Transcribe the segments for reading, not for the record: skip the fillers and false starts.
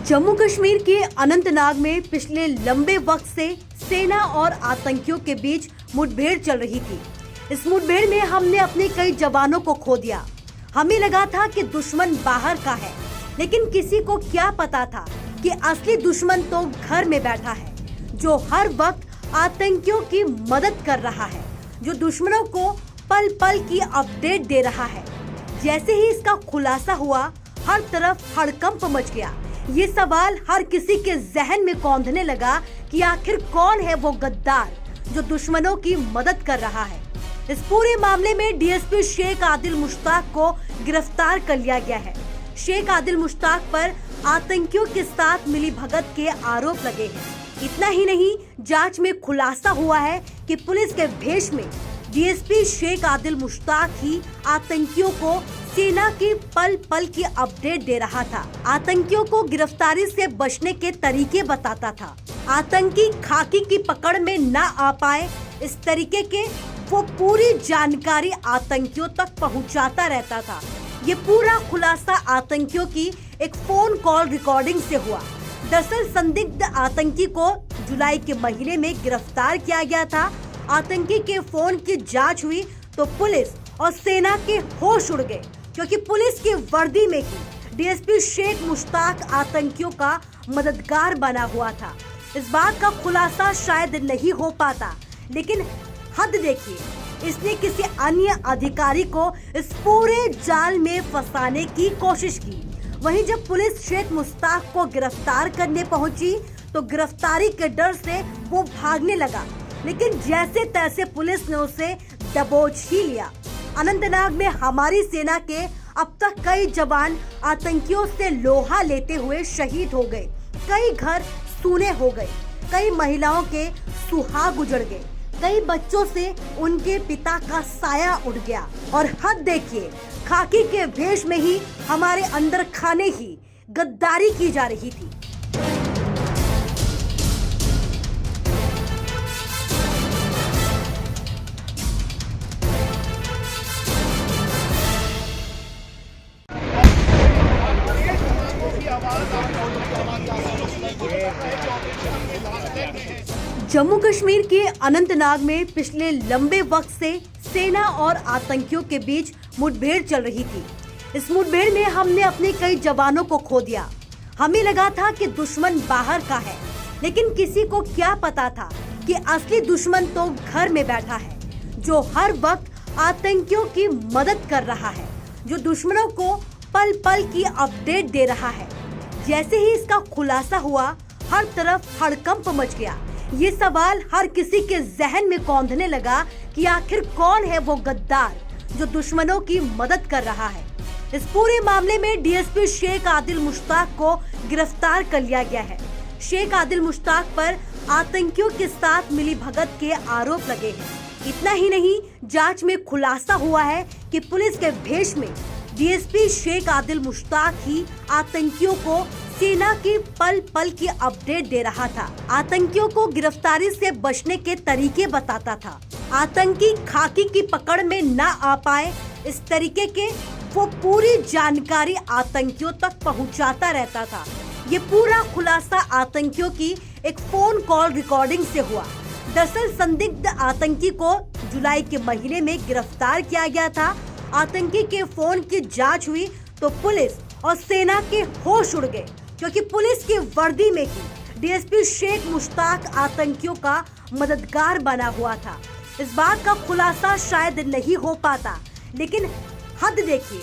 जम्मू कश्मीर के अनंतनाग में पिछले लंबे वक्त से सेना और आतंकियों के बीच मुठभेड़ चल रही थी। इस मुठभेड़ में हमने अपने कई जवानों को खो दिया। हमें लगा था कि दुश्मन बाहर का है, लेकिन किसी को क्या पता था कि असली दुश्मन तो घर में बैठा है, जो हर वक्त आतंकियों की मदद कर रहा है, जो दुश्मनों को पल पल की अपडेट दे रहा है। जैसे ही इसका खुलासा हुआ, हर तरफ हड़कंप मच गया। ये सवाल हर किसी के जहन में कौंधने लगा कि आखिर कौन है वो गद्दार जो दुश्मनों की मदद कर रहा है। इस पूरे मामले में डीएसपी शेख आदिल मुश्ताक को गिरफ्तार कर लिया गया है। शेख आदिल मुश्ताक पर आतंकियों के साथ मिली भगत के आरोप लगे हैं। इतना ही नहीं, जांच में खुलासा हुआ है कि पुलिस के भेष में डीएसपी शेख आदिल मुश्ताक ही आतंकियों को सेना की पल पल की अपडेट दे रहा था। आतंकियों को गिरफ्तारी से बचने के तरीके बताता था। आतंकी खाकी की पकड़ में न आ पाए, इस तरीके के वो पूरी जानकारी आतंकियों तक पहुंचाता रहता था। ये पूरा खुलासा आतंकियों की एक फोन कॉल रिकॉर्डिंग से हुआ। दरअसल संदिग्ध आतंकी को जुलाई के महीने में गिरफ्तार किया गया था। आतंकी के फोन की जांच हुई तो पुलिस और सेना के होश उड़ गए, क्योंकि पुलिस की वर्दी में ही डीएसपी शेख मुश्ताक आतंकियों का मददगार बना हुआ था। इस बात का खुलासा शायद नहीं हो पाता, लेकिन हद देखिए, इसने किसी अन्य अधिकारी को इस पूरे जाल में फंसाने की कोशिश की। वहीं जब पुलिस शेख मुश्ताक को गिरफ्तार करने पहुंची तो गिरफ्तारी के डर से वो भागने लगा, लेकिन जैसे तैसे पुलिस ने उसे दबोच ही लिया। अनंतनाग में हमारी सेना के अब तक कई जवान आतंकियों से लोहा लेते हुए शहीद हो गए। कई घर सूने हो गए, कई महिलाओं के सुहाग उजड़ गए, कई बच्चों से उनके पिता का साया उठ गया। और हद देखिए, खाकी के भेष में ही हमारे अंदर खाने ही गद्दारी की जा रही थी। जम्मू कश्मीर के अनंतनाग में पिछले लंबे वक्त से सेना और आतंकियों के बीच मुठभेड़ चल रही थी। इस मुठभेड़ में हमने अपने कई जवानों को खो दिया। हमें लगा था कि दुश्मन बाहर का है, लेकिन किसी को क्या पता था कि असली दुश्मन तो घर में बैठा है, जो हर वक्त आतंकियों की मदद कर रहा है, जो दुश्मनों को पल पल की अपडेट दे रहा है। जैसे ही इसका खुलासा हुआ, हर तरफ हड़कंप मच गया। ये सवाल हर किसी के जहन में कौंधने लगा कि आखिर कौन है वो गद्दार जो दुश्मनों की मदद कर रहा है। इस पूरे मामले में डीएसपी शेख आदिल मुश्ताक को गिरफ्तार कर लिया गया है। शेख आदिल मुश्ताक पर आतंकियों के साथ मिली भगत के आरोप लगे हैं। इतना ही नहीं, जांच में खुलासा हुआ है कि पुलिस के भेष में डीएसपी शेख आदिल मुश्ताक ही आतंकियों को सेना की पल पल की अपडेट दे रहा था। आतंकियों को गिरफ्तारी से बचने के तरीके बताता था। आतंकी खाकी की पकड़ में न आ पाए, इस तरीके के वो पूरी जानकारी आतंकियों तक पहुंचाता रहता था। ये पूरा खुलासा आतंकियों की एक फोन कॉल रिकॉर्डिंग से हुआ। दरअसल संदिग्ध आतंकी को जुलाई के महीने में गिरफ्तार किया गया था। आतंकी के फोन की जांच हुई तो पुलिस और सेना के होश उड़ गए, क्योंकि पुलिस की वर्दी में ही डीएसपी शेख मुश्ताक आतंकियों का मददगार बना हुआ था। इस बात का खुलासा शायद नहीं हो पाता, लेकिन हद देखिए,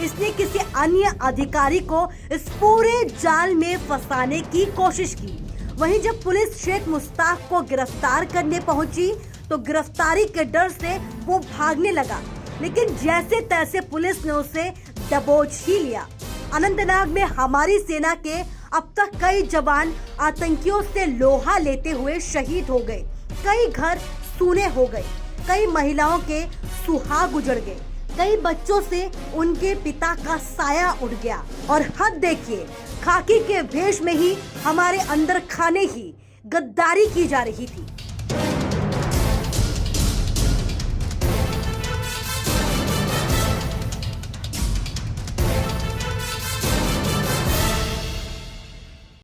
इसने किसी अन्य अधिकारी को इस पूरे जाल में फंसाने की कोशिश की। वहीं जब पुलिस शेख मुश्ताक को गिरफ्तार करने पहुंची तो गिरफ्तारी के डर से वो भागने लगा, लेकिन जैसे तैसे पुलिस ने उसे दबोच ही लिया। अनंतनाग में हमारी सेना के अब तक कई जवान आतंकियों से लोहा लेते हुए शहीद हो गए। कई घर सूने हो गए, कई महिलाओं के सुहाग उजड़ गए, कई बच्चों से उनके पिता का साया उठ गया। और हद देखिए, खाकी के भेष में ही हमारे अंदर खाने ही गद्दारी की जा रही थी।